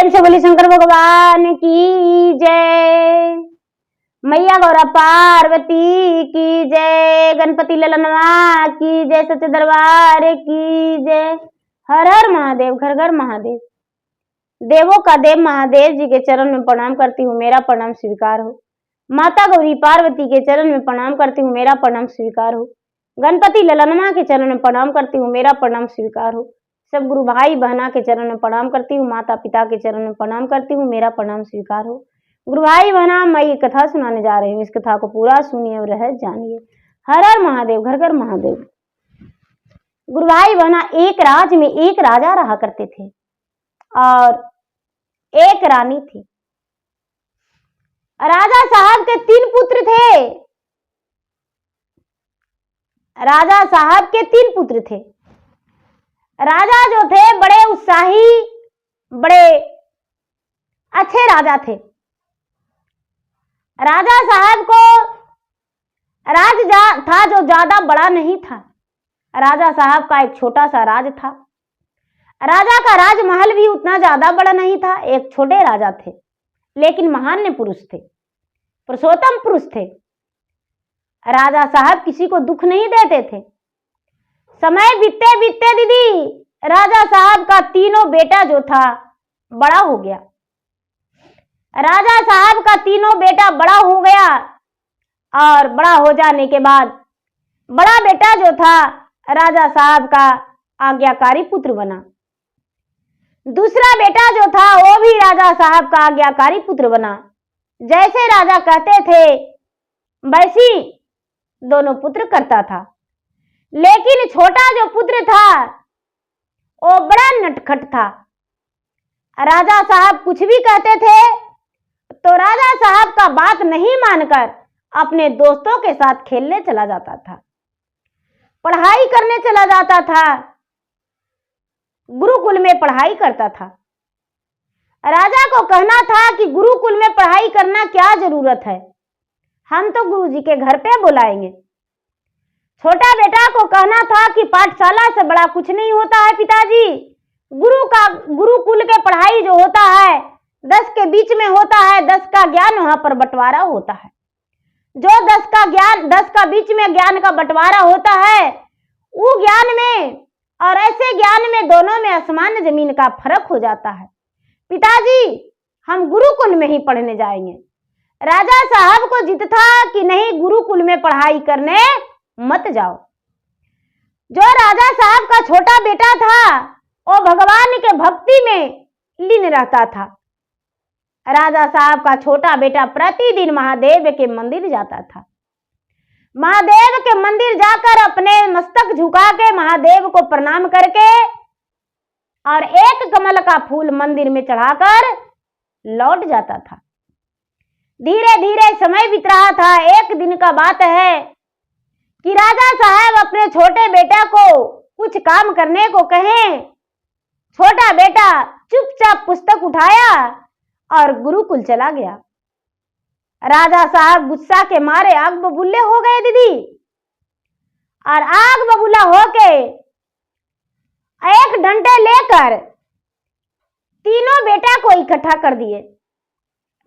प्रेम से बोली शंकर भगवान की जय। मैया गौरा पार्वती की जय। गणपति ललनवा की जय। सच्चे दरबार की जय। हर हर महादेव, घर घर महादेव। देवों का देव महादेव जी के चरण में प्रणाम करती हूँ, मेरा प्रणाम स्वीकार हो। माता गौरी पार्वती के चरण में प्रणाम करती हूँ, मेरा प्रणाम स्वीकार हो। गणपति ललनमा के चरण में प्रणाम करती हूँ, मेरा प्रणाम स्वीकार हो। सब गुरु भाई बहना के चरण में प्रणाम करती हूँ, माता पिता के चरण में प्रणाम करती हूँ, मेरा प्रणाम स्वीकार हो। गुरु भाई बहना, मैं ये कथा सुनाने जा रही हूँ, इस कथा को पूरा सुनिए और रह जानिए। हर हर महादेव, घर घर महादेव। गुरु भाई बहना, एक राज में एक राजा रहा करते थे और एक रानी थी। राजा साहब के 3 पुत्र थे। राजा साहब के 3 पुत्र थे। राजा जो थे बड़े उत्साही, बड़े अच्छे राजा थे। राजा साहब को राज था जो ज्यादा बड़ा नहीं था। राजा साहब का एक छोटा सा राज था। राजा का राजमहल भी उतना ज्यादा बड़ा नहीं था। एक छोटे राजा थे, लेकिन महान पुरुष थे, पुरुषोत्तम पुरुष थे। राजा साहब किसी को दुख नहीं देते थे। समय बीतते बीतते दीदी, राजा साहब का 3 बेटा जो था बड़ा हो गया। राजा साहब का 3 बेटा बड़ा हो गया और बड़ा हो जाने के बाद बड़ा बेटा जो था राजा साहब का आज्ञाकारी पुत्र बना। दूसरा बेटा जो था वो भी राजा साहब का आज्ञाकारी पुत्र बना। जैसे राजा कहते थे वैसी दोनों पुत्र करता था। लेकिन छोटा जो पुत्र था वो बड़ा नटखट था। राजा साहब कुछ भी कहते थे तो राजा साहब का बात नहीं मानकर अपने दोस्तों के साथ खेलने चला जाता था, पढ़ाई करने चला जाता था, गुरुकुल में पढ़ाई करता था। राजा को कहना था कि गुरुकुल में पढ़ाई करना क्या जरूरत है, हम तो गुरुजी के घर पे बुलाएंगे। छोटा बेटा को कहना था कि पाठशाला से बड़ा कुछ नहीं होता है पिताजी। गुरुकुल के पढ़ाई जो होता है 10 के बीच में होता है, 10 का ज्ञान वहां पर बंटवारा होता है। जो 10 का बीच में ज्ञान का बंटवारा होता है, वो ज्ञान में और ऐसे ज्ञान में दोनों में आसमान जमीन का फर्क हो जाता है। पिताजी हम गुरुकुल में ही पढ़ने जाएंगे। राजा साहब को जिद था कि नहीं, गुरुकुल में पढ़ाई करने मत जाओ। जो राजा साहब का छोटा बेटा था वो भगवान के भक्ति में लीन रहता था। राजा साहब का छोटा बेटा प्रतिदिन महादेव के मंदिर जाता था। महादेव के मंदिर जाकर अपने मस्तक झुका के महादेव को प्रणाम करके और एक कमल का फूल मंदिर में चढ़ाकर लौट जाता था। धीरे धीरे समय बीत रहा था। एक दिन का बात है कि राजा साहब अपने छोटे बेटा को कुछ काम करने को कहें। छोटा बेटा चुपचाप पुस्तक उठाया और गुरुकुल चला गया। राजा साहब गुस्सा के मारे आग बबूले हो गए दीदी, और आग बबूला होके एक डंडे लेकर 3 बेटा को इकट्ठा कर दिए।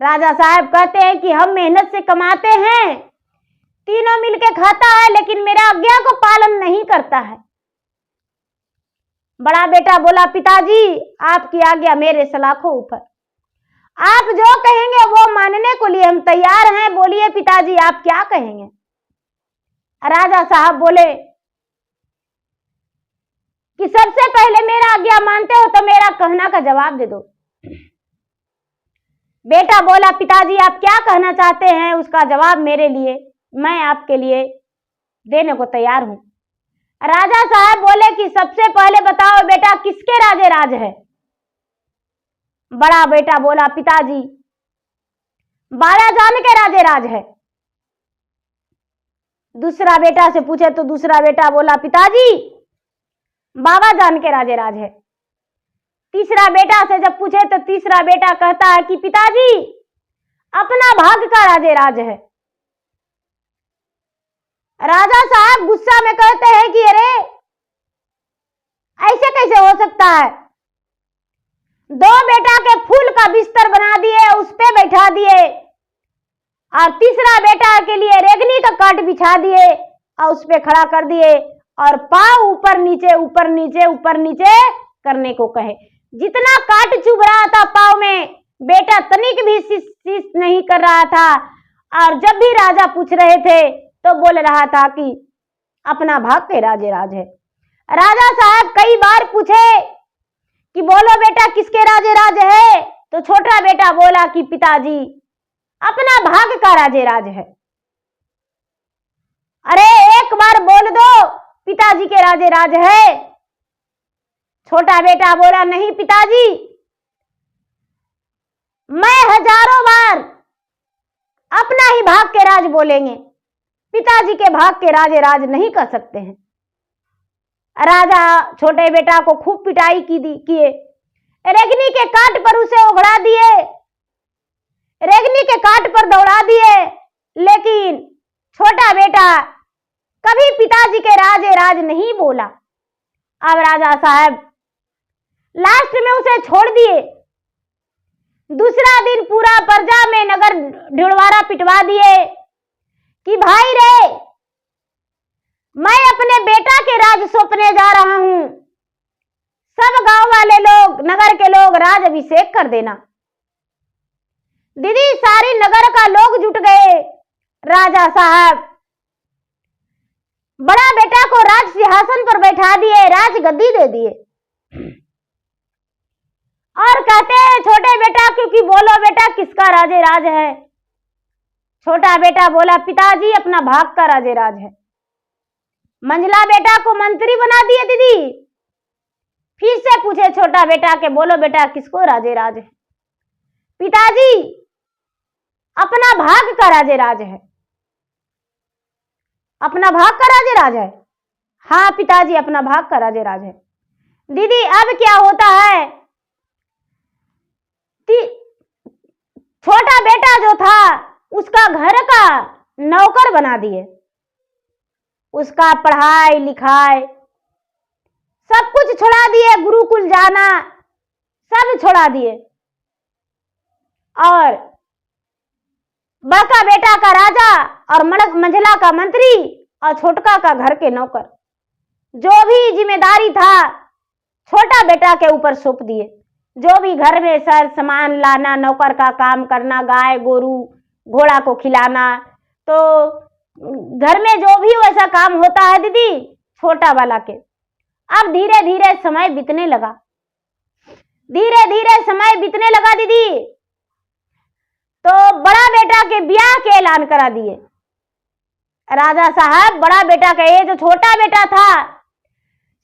राजा साहब कहते हैं कि हम मेहनत से कमाते हैं, 3 मिलके खाता है, लेकिन मेरा आज्ञा को पालन नहीं करता है। बड़ा बेटा बोला, पिताजी आपकी आज्ञा मेरे सलाखों ऊपर, आप जो कहेंगे वो मानने को लिए हम तैयार हैं। बोलिए पिताजी आप क्या कहेंगे। राजा साहब बोले कि सबसे पहले मेरा आज्ञा मानते हो तो मेरा कहना का जवाब दे दो। बेटा बोला, पिताजी आप क्या कहना चाहते हैं उसका जवाब मेरे लिए, मैं आपके लिए देने को तैयार हूं। राजा साहब बोले कि सबसे पहले बताओ बेटा किसके राजे राज है। बड़ा बेटा बोला, पिताजी बाबा जान के राजे राज है। दूसरा बेटा से पूछे तो दूसरा बेटा बोला, पिताजी बाबा जान के राजे राज है। तीसरा बेटा से जब पूछे तो तीसरा बेटा कहता है कि पिताजी अपना भाग का राजे राज है। राजा साहब गुस्सा में कहते हैं कि अरे ऐसे कैसे हो सकता है, 2 बेटा के फूल का बिस्तर बना दिए, उस पे बैठा दिए, और तीसरा बेटा के लिए रेगनी का काट बिछा दिए और उस पे खड़ा कर दिए, और पाँव ऊपर नीचे ऊपर नीचे ऊपर नीचे करने को कहे। जितना काट चुभ रहा था पाँव में, बेटा तनिक भी शीश नहीं कर रहा था, और जब भी राजा पूछ रहे थे तो बोल रहा था कि अपना भाग के राजे राज है। राजा साहब कई बार पूछे कि बोलो बेटा किसके राजे राज है, तो छोटा बेटा बोला कि पिताजी अपना भाग का राजे राज है। अरे एक बार बोल दो पिताजी के राजे राज है। छोटा बेटा बोला नहीं पिताजी, मैं हजारों बार अपना ही भाग के राज बोलेंगे, पिताजी के भाग के राजे राज नहीं कर सकते हैं। राजा छोटे बेटा को खूब पिटाई किए, रेगनी के काट पर उसे उघड़ा दिए, रेगनी के काट पर दौड़ा दिए, लेकिन छोटा बेटा कभी पिताजी के राजे राज नहीं बोला। अब राजा साहब लास्ट में उसे छोड़ दिए। दूसरा दिन पूरा प्रजा में नगर ढिड़वारा पिटवा दिए कि भाई रे, मैं अपने बेटा के राज सौंपने जा रहा हूं, सब गांव वाले लोग, नगर के लोग राज अभिषेक कर देना। दीदी सारी नगर का लोग जुट गए। राजा साहब बड़ा बेटा को राज सिंहासन पर बैठा दिए, राज गद्दी दे दिए, और कहते हैं छोटे बेटा क्योंकि बोलो बेटा किसका राजे राज है। छोटा बेटा बोला पिताजी अपना भाग का राजे राज है। मंझला बेटा को मंत्री बना दिए दीदी। फिर से पूछे छोटा बेटा के बोलो बेटा किसको राजे राज है। पिताजी अपना भाग का राजे राज है। अपना भाग का राजे राज है। हाँ पिताजी अपना भाग का राजे राज है। दीदी अब क्या होता है, छोटा बेटा जो था उसका घर का नौकर बना दिए, उसका पढ़ाई लिखाई सब कुछ छोड़ा दिए, गुरुकुल जाना सब छोड़ा दिए, और बड़का बेटा का राजा और मंझला का मंत्री और छोटका का घर के नौकर, जो भी जिम्मेदारी था छोटा बेटा के ऊपर सौंप दिए। जो भी घर में सर सामान लाना, नौकर का काम करना, गाय गोरू घोड़ा को खिलाना, तो घर में जो भी वैसा काम होता है दीदी छोटा वाला के। अब धीरे धीरे समय बीतने लगा, धीरे धीरे समय बीतने लगा दीदी, तो बड़ा बेटा के ब्याह के ऐलान करा दिए। राजा साहब बड़ा बेटा का, ये जो छोटा बेटा था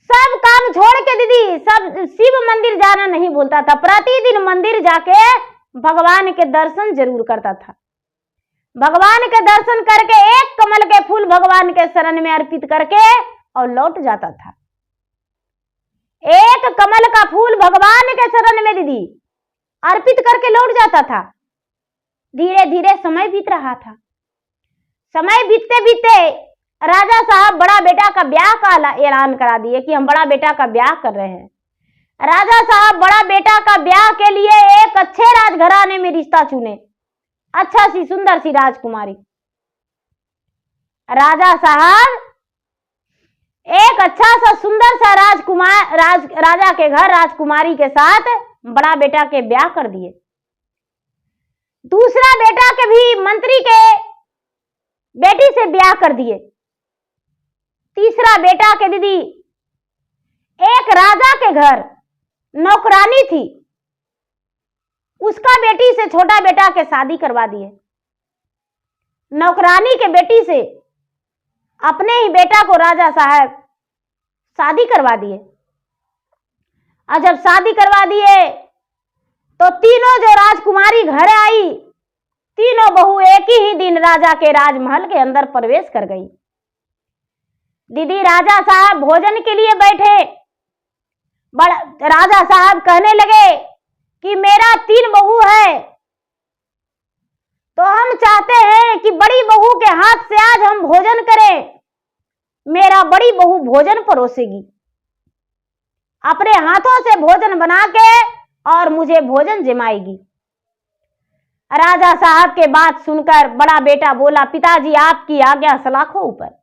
सब काम छोड़ के दीदी सब शिव मंदिर जाना नहीं भूलता था, प्रतिदिन मंदिर जाके भगवान के दर्शन जरूर करता था। भगवान के दर्शन करके एक कमल के फूल भगवान के शरण में अर्पित करके और लौट जाता था। एक कमल का फूल भगवान के शरण में दीदी अर्पित करके लौट जाता था। धीरे धीरे समय बीत रहा था। समय बीतते बीतते राजा साहब बड़ा बेटा का ब्याह का ऐलान करा दिए कि हम बड़ा बेटा का ब्याह कर रहे हैं। राजा साहब बड़ा बेटा का ब्याह के लिए एक अच्छे राजघराने में रिश्ता चुने, अच्छा सी सुंदर सी राजकुमारी। राजा साहब एक अच्छा सा सुंदर सा राजा के घर राजकुमारी के साथ बड़ा बेटा के ब्याह कर दिए। दूसरा बेटा के भी मंत्री के बेटी से ब्याह कर दिए। तीसरा बेटा के दीदी एक राजा के घर नौकरानी थी, उसका बेटी से छोटा बेटा के शादी करवा दिए। नौकरानी के बेटी से अपने ही बेटा को राजा साहब शादी करवा दिए। और जब शादी करवा दिए तो तीनों जो राजकुमारी घर आई, तीनों बहू एक ही दिन राजा के राजमहल के अंदर प्रवेश कर गई। दीदी राजा साहब भोजन के लिए बैठे, राजा साहब कहने लगे कि मेरा 3 बहू है, तो हम चाहते हैं कि बड़ी बहू के हाथ से आज हम भोजन करें। मेरा बड़ी बहू भोजन परोसेगी, अपने हाथों से भोजन बना के और मुझे भोजन जमाएगी। राजा साहब के बात सुनकर बड़ा बेटा बोला, पिताजी आपकी आज्ञा सलाखों ऊपर।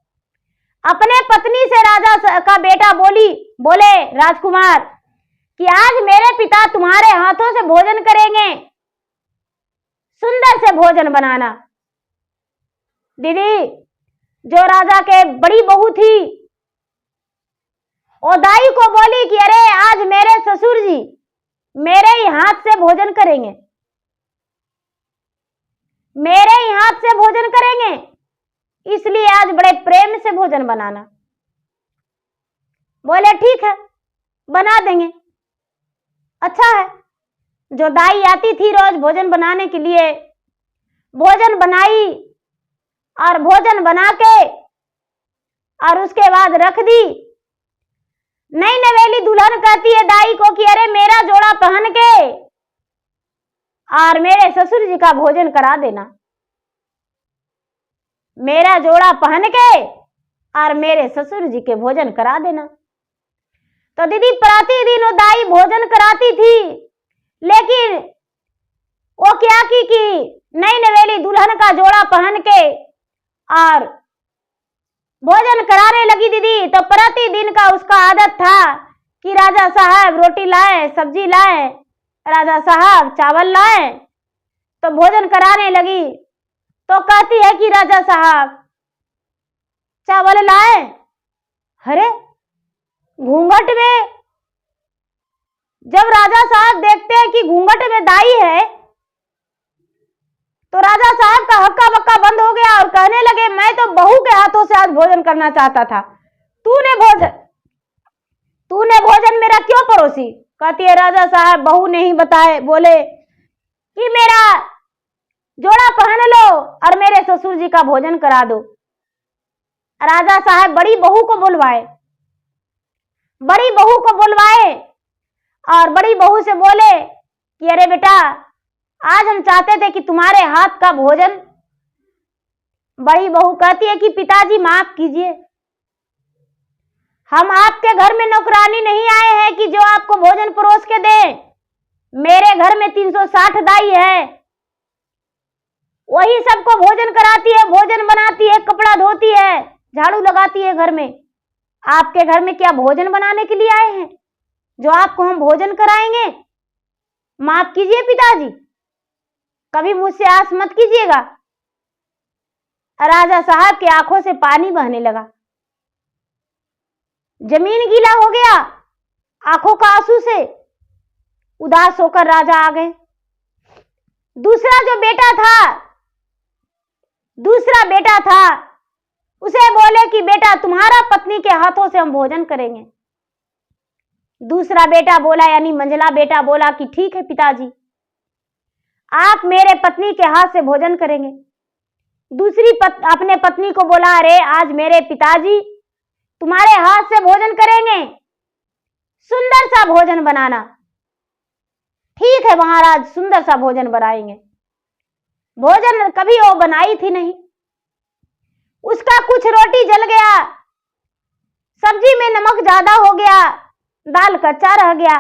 अपने पत्नी से राजा का बेटा बोले राजकुमार कि आज मेरे पिता तुम्हारे हाथों से भोजन करेंगे, सुंदर से भोजन बनाना। दीदी जो राजा के बड़ी बहू थी वो दाई को बोली कि अरे आज मेरे ससुर जी मेरे ही हाथ से भोजन करेंगे, मेरे ही हाथ से भोजन करेंगे, इसलिए आज बड़े प्रेम से भोजन बनाना। बोले ठीक है बना देंगे। अच्छा है, जो दाई आती थी रोज भोजन बनाने के लिए, भोजन बनाई और भोजन बना के और उसके बाद रख दी। नई नवेली दुल्हन कहती है दाई को कि अरे मेरा जोड़ा पहन के और मेरे ससुर जी का भोजन करा देना, मेरा जोड़ा पहन के और मेरे ससुर जी के भोजन करा देना। तो दीदी प्रतिदिन वो दाई भोजन कराती थी, लेकिन वो क्या की कि नई नवेली दुल्हन का जोड़ा पहन के और भोजन कराने लगी दीदी। तो प्रतिदिन का उसका आदत था कि राजा साहब रोटी लाए, सब्जी लाए, राजा साहब चावल लाए, तो भोजन कराने लगी। तो कहती है कि राजा साहब चावल लाए, अरे घूंघट में, जब राजा साहब देखते हैं कि घूंघट में दाई है तो राजा साहब का हक्का बक्का बंद हो गया और कहने लगे मैं तो बहू के हाथों से आज भोजन करना चाहता था, तूने भोजन मेरा क्यों परोसी। कहती है राजा साहब बहू ने ही बताए, बोले कि मेरा जोड़ा पहन लो और मेरे ससुर जी का भोजन करा दो। राजा साहब बड़ी बहू को बुलवाए और बड़ी बहू से बोले कि अरे बेटा आज हम चाहते थे कि तुम्हारे हाथ का भोजन। बड़ी बहू कहती है कि पिताजी माफ कीजिए, हम आपके घर में नौकरानी नहीं आए हैं कि जो आपको भोजन परोस के दे। मेरे घर में 360 दाई है, वही सबको भोजन कराती है, भोजन बनाती है, कपड़ा धोती है, झाड़ू लगाती है घर में। आपके घर में क्या भोजन बनाने के लिए आए हैं जो आपको हम भोजन कराएंगे। माफ कीजिए पिताजी, कभी मुझसे आस मत कीजिएगा। राजा साहब की आंखों से पानी बहने लगा, जमीन गीला हो गया आंखों का आंसू से। उदास होकर राजा आ गए। दूसरा बेटा था उसे बोले कि बेटा तुम्हारा पत्नी के हाथों से हम भोजन करेंगे। दूसरा बेटा बोला, यानी मंझला बेटा बोला कि ठीक है पिताजी, आप मेरे पत्नी के हाथ से भोजन करेंगे। अपने पत्नी को बोला, अरे आज मेरे पिताजी तुम्हारे हाथ से भोजन करेंगे, सुंदर सा भोजन बनाना। ठीक है महाराज, सुंदर सा भोजन बनाएंगे। भोजन कभी वो बनाई थी नहीं, उसका कुछ रोटी जल गया, सब्जी में नमक ज्यादा हो गया, दाल कच्चा रह गया।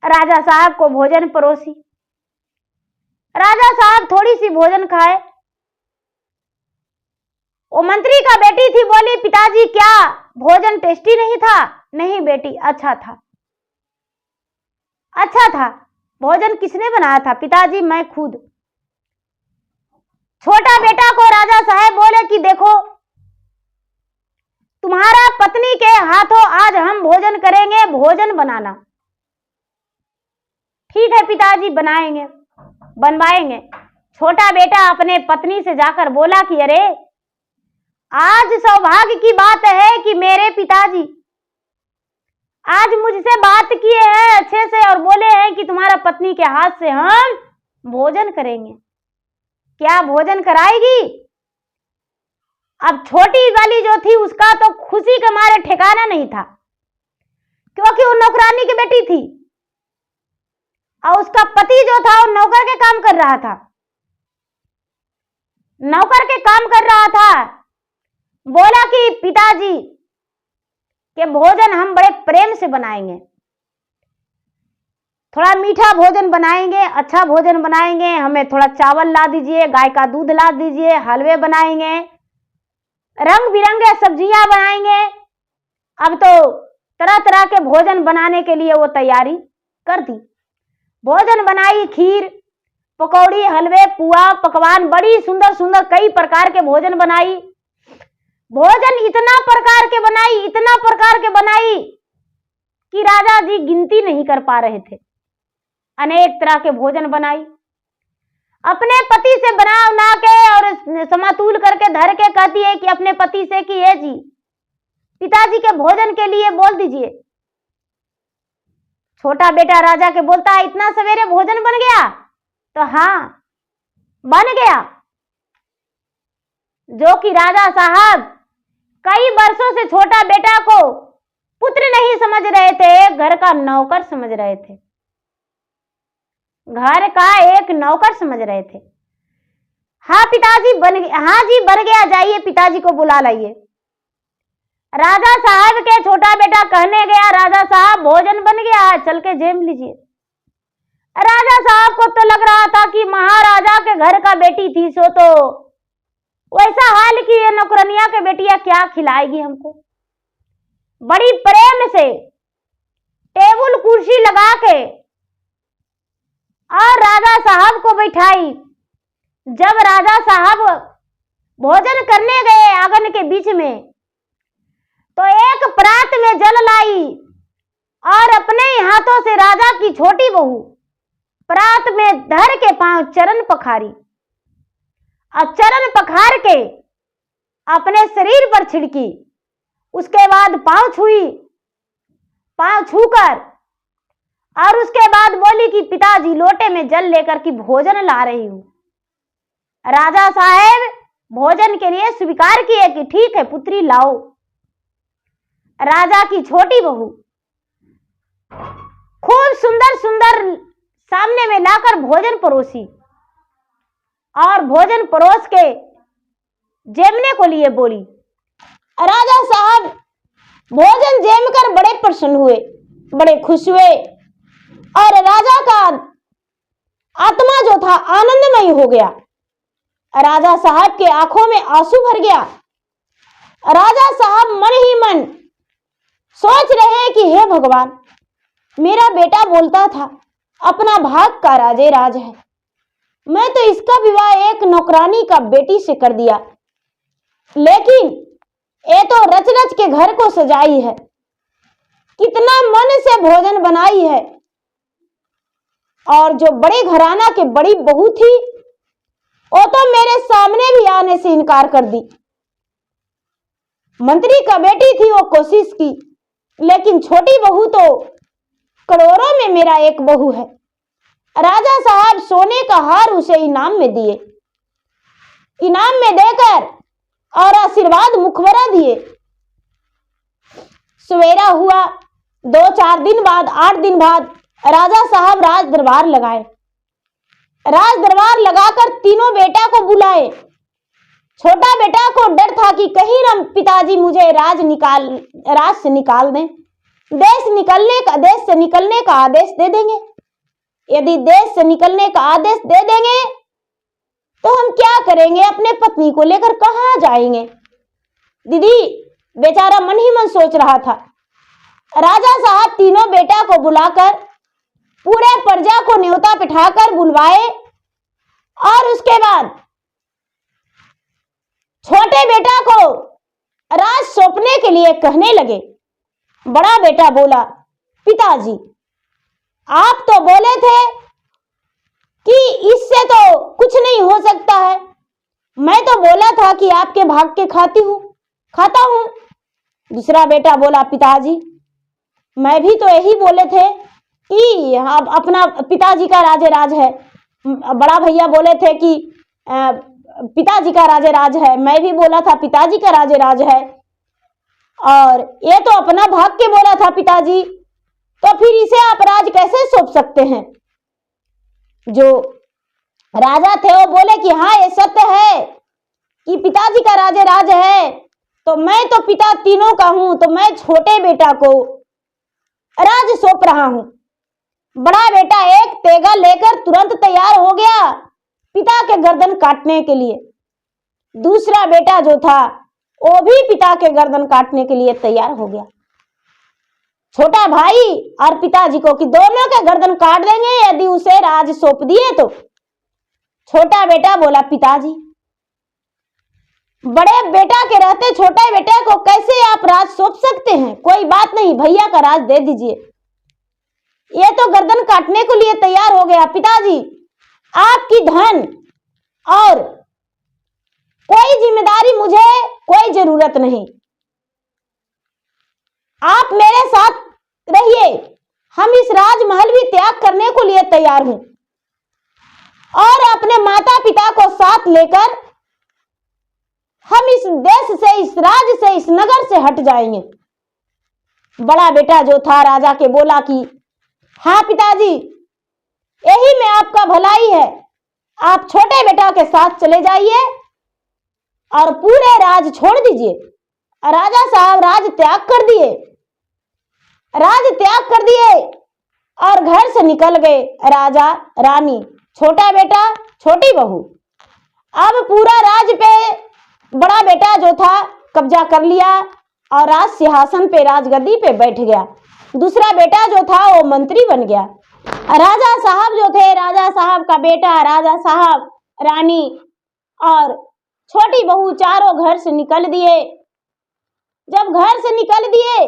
राजा साहब को भोजन परोसी, राजा साहब थोड़ी सी भोजन खाए। वो मंत्री का बेटी थी, बोली पिताजी क्या भोजन टेस्टी नहीं था। नहीं बेटी, अच्छा था। भोजन किसने बनाया था। पिताजी मैं खुद। छोटा बेटा को राजा साहब बोले कि देखो तुम्हारा पत्नी के हाथों आज हम भोजन करेंगे, भोजन बनाना। ठीक है पिताजी, बनवाएंगे। छोटा बेटा अपने पत्नी से जाकर बोला कि अरे आज सौभाग्य की बात है कि मेरे पिताजी आज मुझसे बात किए हैं अच्छे से और बोले हैं कि तुम्हारा पत्नी के हाथ से हम भोजन करेंगे। क्या भोजन कराएगी। अब छोटी वाली जो थी उसका तो खुशी के मारे ठिकाना नहीं था, क्योंकि वो नौकरानी की बेटी थी और उसका पति जो था वो नौकर के काम कर रहा था। बोला कि पिताजी के भोजन हम बड़े प्रेम से बनाएंगे। थोड़ा मीठा भोजन बनाएंगे, अच्छा भोजन बनाएंगे, हमें थोड़ा चावल ला दीजिए, गाय का दूध ला दीजिए, हलवे बनाएंगे, रंग बिरंगे सब्जियां बनाएंगे। अब तो तरह तरह के भोजन बनाने के लिए वो तैयारी कर दी। भोजन बनाई, खीर, पकौड़ी, हलवे, पुआ, पकवान, बड़ी सुंदर सुंदर कई प्रकार के भोजन बनाई। भोजन इतना प्रकार के बनाई, इतना प्रकार के बनाई कि राजा जी गिनती नहीं कर पा रहे थे। अनेक तरह के भोजन बनाई, अपने पति से बना के और समातुल करके धर के कहती है कि अपने पति से कि ये जी पिताजी के भोजन के लिए बोल दीजिए। छोटा बेटा राजा के बोलता है, इतना सवेरे भोजन बन गया? तो हाँ, बन गया। जो कि राजा साहब कई वर्षों से छोटा बेटा को पुत्र नहीं समझ रहे थे, घर का नौकर समझ रहे थे, घर का एक नौकर समझ रहे थे। हाँ पिताजी बन गया, हाँ जी बन गया, जाइए पिताजी को बुला लाइए। राजा साहब के छोटा बेटा कहने गया, राजा साहब भोजन बन गया, चल के जेम लीजिए। राजा साहब को तो लग रहा था कि महाराजा के घर का बेटी थी, सो तो वैसा हाल कि ये नौकरनिया के बेटियां क्या खिलाएगी हमको। बड़ी प्रेम से टेबल कुर्सी लगा के और राजा साहब को बैठाई। जब राजा साहब भोजन करने गए आंगन के बीच में, तो एक परात में जल लाई और अपने हाथों से राजा की छोटी बहू परात में धर के पांव चरण पखारी और चरण पखार के अपने शरीर पर छिड़की। उसके बाद पांव छुई, पांव छूकर और उसके बाद बोली कि पिताजी लोटे में जल लेकर के भोजन ला रही हूं। राजा साहब भोजन के लिए स्वीकार किए कि ठीक है पुत्री लाओ। राजा की छोटी बहू खूब सुंदर सुंदर सामने में लाकर भोजन परोसी और भोजन परोस के जेमने को लिए बोली। राजा साहब भोजन जेम कर बड़े प्रसन्न हुए, बड़े खुश हुए और राजा का आत्मा जो था आनंदमय हो गया। राजा साहब के आंखों में आंसू भर गया। राजा साहब मन ही मन सोच रहे हैं कि हे भगवान, मेरा बेटा बोलता था अपना भाग का राजे राज है, मैं तो इसका विवाह एक नौकरानी का बेटी से कर दिया, लेकिन ये तो रच रच के घर को सजाई है, कितना मन से भोजन बनाई है। और जो बड़े घराना के बड़ी बहू थी वो तो मेरे सामने भी आने से इनकार कर दी। मंत्री का बेटी थी, वो कोशिश की, लेकिन छोटी बहू तो करोड़ों में मेरा एक बहू है। राजा साहब सोने का हार उसे इनाम में दिए, इनाम में देकर और आशीर्वाद मुखबरा दिए। सवेरा हुआ, 2-4 दिन बाद, 8 दिन बाद राजा साहब राज दरबार लगाए। राज दरबार लगाकर तीनों बेटा को बुलाए। छोटा बेटा को डर था कि कहीं न पिताजी मुझे राज से निकाल दें, देश से निकलने का आदेश दे देंगे। यदि देश से निकलने का आदेश दे देंगे तो हम क्या करेंगे, अपने पत्नी को लेकर कहां जाएंगे। दीदी बेचारा मन ही मन सोच रहा था। राजा साहब तीनों बेटा को बुलाकर पूरे प्रजा को न्योता पिठाकर बुलवाए और उसके बाद छोटे बेटा को राज सौंपने के लिए कहने लगे। बड़ा बेटा बोला, पिताजी आप तो बोले थे कि इससे तो कुछ नहीं हो सकता है, मैं तो बोला था कि आपके भाग के खाता हूं। दूसरा बेटा बोला, पिताजी मैं भी तो यही बोले थे कि अपना पिताजी का राजे राज है। बड़ा भैया बोले थे कि पिताजी का राजे राज है, मैं भी बोला था पिताजी का राजे राज है, और ये तो अपना भाग के बोला था पिताजी, तो फिर इसे आप राज कैसे सौंप सकते हैं। जो राजा थे वो बोले कि हाँ ये सत्य है कि पिताजी का राजे राज है, तो मैं तो पिता तीनों का हूं, तो मैं छोटे बेटा को राज सौंप रहा हूं। बड़ा बेटा एक तेगा लेकर तुरंत तैयार हो गया पिता के गर्दन काटने के लिए। दूसरा बेटा जो था वो भी पिता के गर्दन काटने के लिए तैयार हो गया। छोटा भाई और पिताजी को कि दोनों के गर्दन काट देंगे यदि उसे राज सौंप दिए तो। छोटा बेटा बोला, पिताजी बड़े बेटा के रहते छोटे बेटे को कैसे आप राज सौंप सकते हैं? कोई बात नहीं, भैया का राज दे दीजिए। ये तो गर्दन काटने के लिए तैयार हो गया। पिताजी आपकी धन और कोई जिम्मेदारी मुझे कोई जरूरत नहीं, आप मेरे साथ रहिए। हम इस राजमहल भी त्याग करने को लिए तैयार हूं और अपने माता पिता को साथ लेकर हम इस देश से, इस राज्य से, इस नगर से हट जाएंगे। बड़ा बेटा जो था राजा के बोला कि हाँ पिताजी, यही में आपका भलाई है, आप छोटे बेटा के साथ चले जाइए और पूरे राज छोड़ दीजिए। राजा साहब राज त्याग कर दिए, राज त्याग कर दिए और घर से निकल गए राजा रानी, छोटा बेटा छोटी बहू। अब पूरा राज पे बड़ा बेटा जो था कब्जा कर लिया और राज सिंहासन पे, राजगद्दी पे बैठ गया। दूसरा बेटा जो था वो मंत्री बन गया। राजा साहब जो थे, राजा साहब का बेटा, राजा साहब, रानी और छोटी बहू चारों घर से निकल दिए। जब घर से निकल दिए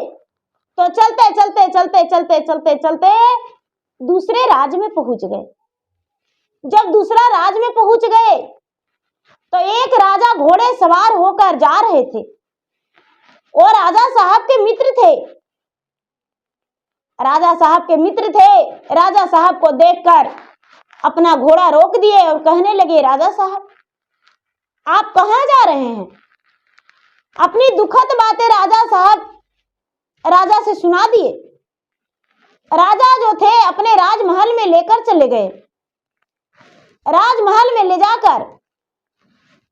तो चलते चलते चलते चलते चलते चलते दूसरे राज्य में पहुंच गए। जब दूसरा राज्य में पहुंच गए तो एक राजा घोड़े सवार होकर जा रहे थे। वो राजा साहब के मित्र थे। राजा साहब के मित्र थे। राजा साहब को देखकर अपना घोड़ा रोक दिए और कहने लगे, राजा साहब आप कहां जा रहे हैं? अपनी दुखद बातें राजा साहब राजा से सुना दिए। राजा जो थे अपने राजमहल में लेकर चले गए। राजमहल में ले जाकर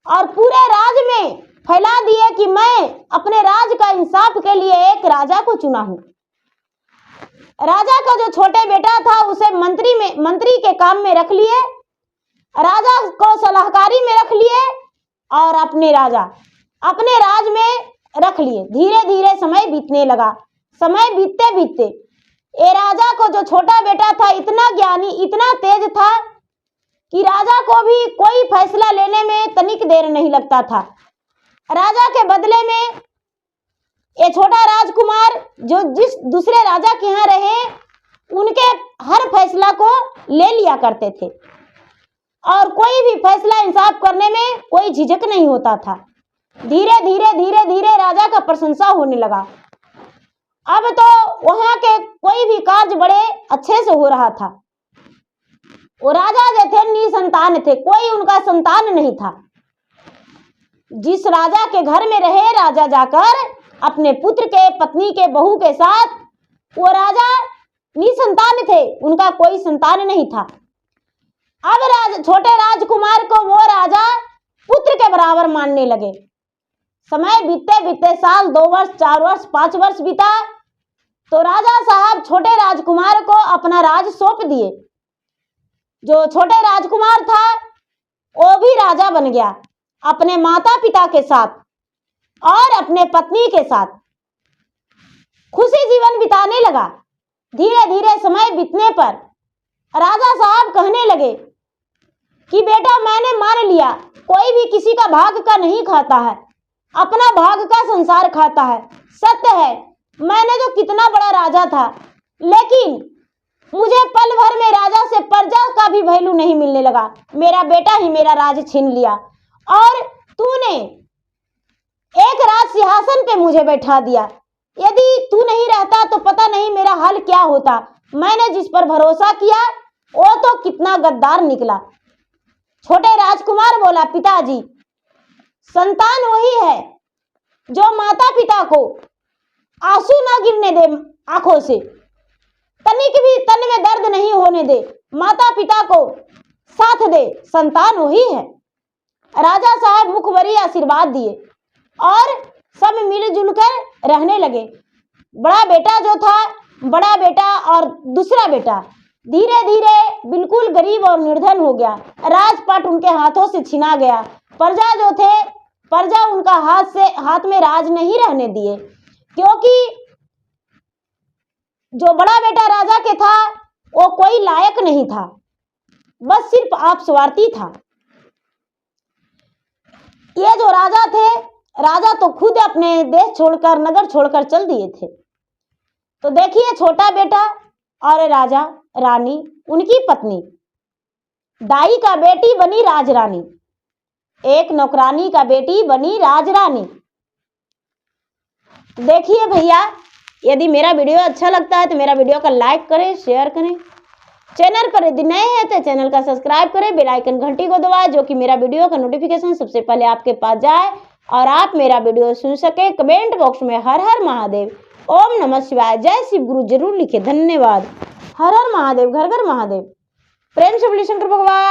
और पूरे राज्य में फैला दिए कि मैं अपने राज का इंसाफ के लिए एक राजा को चुना हूं। राजा का जो छोटे बेटा था उसे मंत्री के काम में रख लिए, राजा को सलाहकारी में रख लिए और अपने राज में रख लिए। धीरे धीरे समय बीतने लगा। समय बीतते बीतते ये राजा को जो छोटा बेटा था इतना ज्ञानी, इतना तेज था कि राजा को भी कोई फैसला लेने में तनिक देर नहीं लगता था। राजा के बदले में ये छोटा राजकुमार जो जिस दूसरे राजा के यहाँ रहे उनके हर फैसला को ले लिया करते थे और कोई भी फैसला इंसाफ करने में कोई झिझक नहीं होता था। धीरे धीरे धीरे धीरे राजा का प्रशंसा होने लगा। अब तो वहां के कोई भी कार्य बड़े अच्छे से हो रहा था। वो राजा जो थे निसंतान थे, कोई उनका संतान नहीं था। जिस राजा के घर में रहे राजा जाकर अपने पुत्र के, पत्नी के, बहू के साथ, वो राजा निसंतान थे, उनका कोई संतान नहीं था। अब छोटे राजकुमार को वो राजा पुत्र के बराबर मानने लगे। समय बीतते बीतते साल, 2 वर्ष, 4 वर्ष, 5 वर्ष बीता तो राजा साहब छोटे राजकुमार को अपना राज सौंप दिए। जो छोटे राजकुमार था वो भी राजा बन गया अपने माता पिता के साथ और अपने पत्नी के साथ खुशी जीवन बिताने लगा। धीरे धीरे समय बीतने पर राजा साहब कहने लगे कि बेटा मैंने मान लिया, कोई भी किसी का भाग का नहीं खाता है, अपना भाग का संसार खाता है। सत्य है मैंने तो कितना बड़ा राजा था, लेकिन मुझे पल भर में राजा से प्रजा का भी वैल्यू नहीं मिलने लगा। मेरा बेटा ही मेरा राज छीन लिया और तूने एक राज सिंहासन पे मुझे बैठा दिया। यदि तू नहीं रहता तो पता नहीं मेरा हाल क्या होता। मैंने जिस पर भरोसा किया वो तो कितना गद्दार निकला। छोटे राजकुमार बोला, पिताजी संतान वही है जो माता पिता को आंसू ना गिरने दे आंखों से, तनिक भी तन में दर्द नहीं होने दे, माता पिता को साथ दे, संतान वही है। राजा साहब मुखभरी आशीर्वाद दिए और सब मिलजुल कर रहने लगे। बड़ा बेटा जो था, बड़ा बेटा और दूसरा बेटा धीरे धीरे बिल्कुल गरीब और निर्धन हो गया। राजपाट उनके हाथों से छिना गया। प्रजा उनका हाथ में राज नहीं रहने दिए, क्योंकि जो बड़ा बेटा राजा के था वो कोई लायक नहीं था, बस सिर्फ आप स्वार्थी था। ये जो राजा थे, राजा तो खुद अपने देश छोड़कर, नगर छोड़कर चल दिए थे। तो देखिए, छोटा बेटा और राजा रानी, उनकी पत्नी दाई का बेटी बनी राजरानी, एक नौकरानी का बेटी बनी राजरानी। देखिए भैया, यदि मेरा वीडियो अच्छा लगता है तो मेरा वीडियो का लाइक करें, शेयर करें। चैनल पर यदि नए हैं तो चैनल का सब्सक्राइब करें, बेल आइकन घंटी को दबाएं, जो कि मेरा वीडियो का नोटिफिकेशन सबसे पहले आपके पास जाए और आप मेरा वीडियो सुन सके। कमेंट बॉक्स में हर हर महादेव, ओम नमः शिवाय, जय शिव गुरु जरूर लिखे। धन्यवाद। हर हर महादेव, घर घर महादेव। प्रेम से बोलिए शंकर भगवान।